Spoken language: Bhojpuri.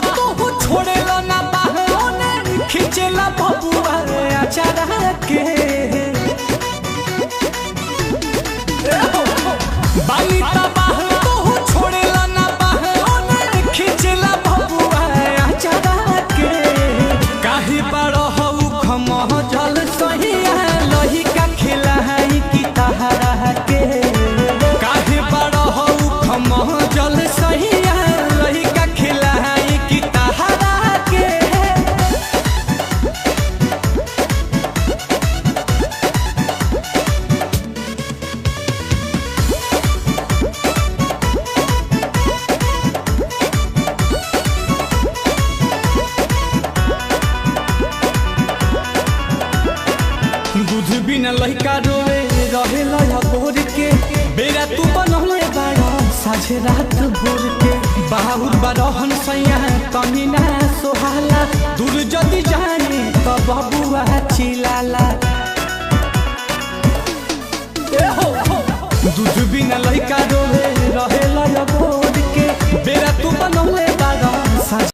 तू छोड़ेला ना बाहोने खींचेला बबुआ अचारा के बाली तबाह तू छोड़ेला ना बाहोने खींचेला बबुआ अचारा के काहे बड़ हऊ खमह जल सहिया लही का खेला है की तहरा के काहे बड़ हऊ खमह जल सहिया लही का खेला है की तहरा के दूध बिना लहिका रोए रहे लया भोर के बेरा तू बनले बाड़ा साझे रात भोर के बाहुर बरहन सैया तनी ना सोहाला दूर जदी जाने तो बबुआ चिलाला दूध बिना लहिका